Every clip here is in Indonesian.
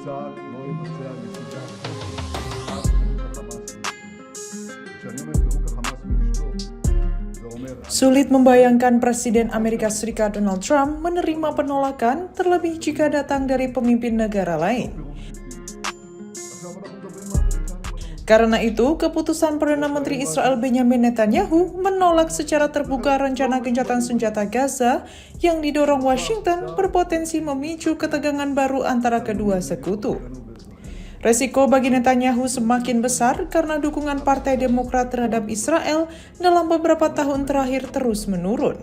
צה"ל לא יבצע נסיגה Sulit membayangkan Presiden Amerika Serikat Donald Trump menerima penolakan, terlebih jika datang dari pemimpin negara lain. Karena itu, keputusan Perdana Menteri Israel Benjamin Netanyahu menolak secara terbuka rencana gencatan senjata Gaza yang didorong Washington berpotensi memicu ketegangan baru antara kedua sekutu. Resiko bagi Netanyahu semakin besar karena dukungan Partai Demokrat terhadap Israel dalam beberapa tahun terakhir terus menurun.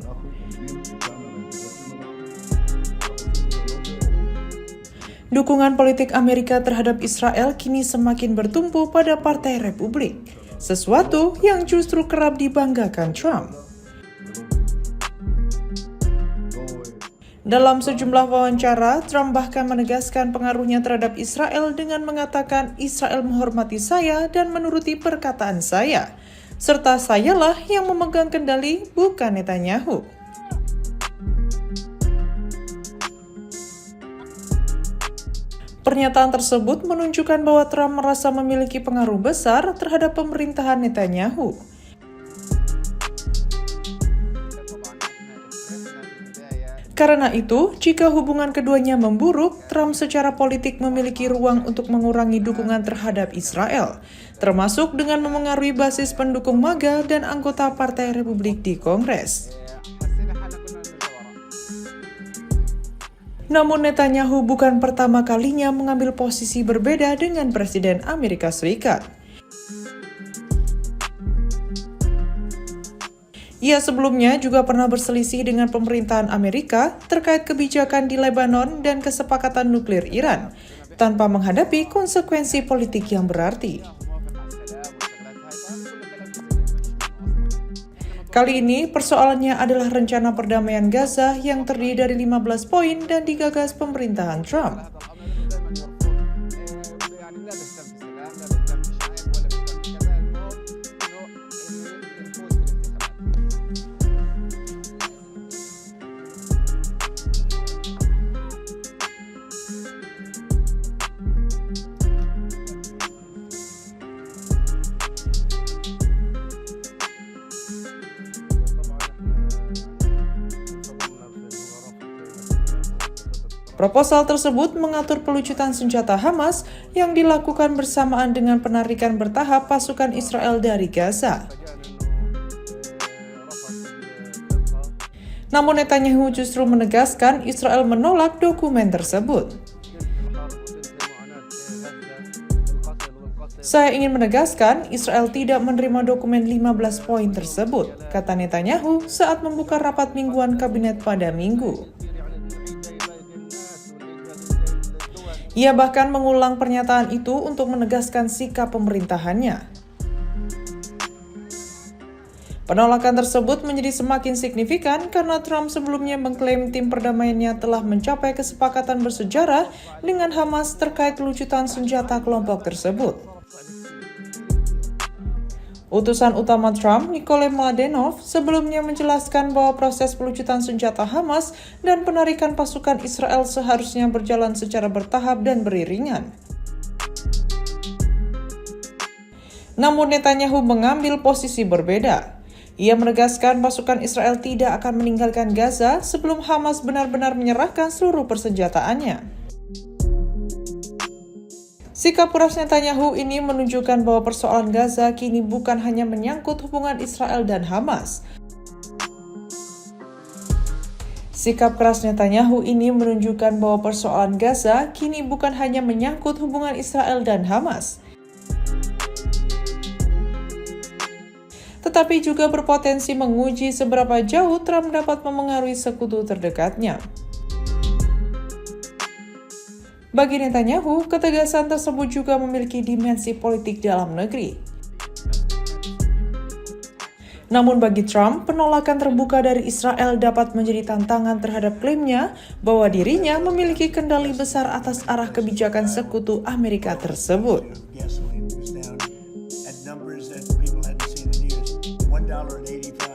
Dukungan politik Amerika terhadap Israel kini semakin bertumpu pada Partai Republik, sesuatu yang justru kerap dibanggakan Trump. Dalam sejumlah wawancara, Trump bahkan menegaskan pengaruhnya terhadap Israel dengan mengatakan Israel menghormati saya dan menuruti perkataan saya, serta sayalah yang memegang kendali, bukan Netanyahu. Pernyataan tersebut menunjukkan bahwa Trump merasa memiliki pengaruh besar terhadap pemerintahan Netanyahu. Karena itu, jika hubungan keduanya memburuk, Trump secara politik memiliki ruang untuk mengurangi dukungan terhadap Israel, termasuk dengan memengaruhi basis pendukung MAGA dan anggota Partai Republik di Kongres. Namun Netanyahu bukan pertama kalinya mengambil posisi berbeda dengan Presiden Amerika Serikat. Ia sebelumnya juga pernah berselisih dengan pemerintahan Amerika terkait kebijakan di Lebanon dan kesepakatan nuklir Iran, tanpa menghadapi konsekuensi politik yang berarti. Kali ini, persoalannya adalah rencana perdamaian Gaza yang terdiri dari 15 poin dan digagas pemerintahan Trump. Proposal tersebut mengatur pelucutan senjata Hamas yang dilakukan bersamaan dengan penarikan bertahap pasukan Israel dari Gaza. Namun Netanyahu justru menegaskan Israel menolak dokumen tersebut. Saya ingin menegaskan Israel tidak menerima dokumen 15 poin tersebut, kata Netanyahu saat membuka rapat mingguan kabinet pada Minggu. Ia bahkan mengulang pernyataan itu untuk menegaskan sikap pemerintahannya. Penolakan tersebut menjadi semakin signifikan karena Trump sebelumnya mengklaim tim perdamaiannya telah mencapai kesepakatan bersejarah dengan Hamas terkait pelucutan senjata kelompok tersebut. Utusan utama Trump, Nikolai Mladenov, sebelumnya menjelaskan bahwa proses pelucutan senjata Hamas dan penarikan pasukan Israel seharusnya berjalan secara bertahap dan beriringan. Namun Netanyahu mengambil posisi berbeda. Ia menegaskan pasukan Israel tidak akan meninggalkan Gaza sebelum Hamas benar-benar menyerahkan seluruh persenjataannya. Sikap keras Netanyahu ini menunjukkan bahwa persoalan Gaza kini bukan hanya menyangkut hubungan Israel dan Hamas. Sikap keras Netanyahu ini menunjukkan bahwa persoalan Gaza kini bukan hanya menyangkut hubungan Israel dan Hamas, tetapi juga berpotensi menguji seberapa jauh Trump dapat memengaruhi sekutu terdekatnya. Bagi Netanyahu, ketegasan tersebut juga memiliki dimensi politik dalam negeri. Namun bagi Trump, penolakan terbuka dari Israel dapat menjadi tantangan terhadap klaimnya bahwa dirinya memiliki kendali besar atas arah kebijakan sekutu Amerika tersebut. $1.85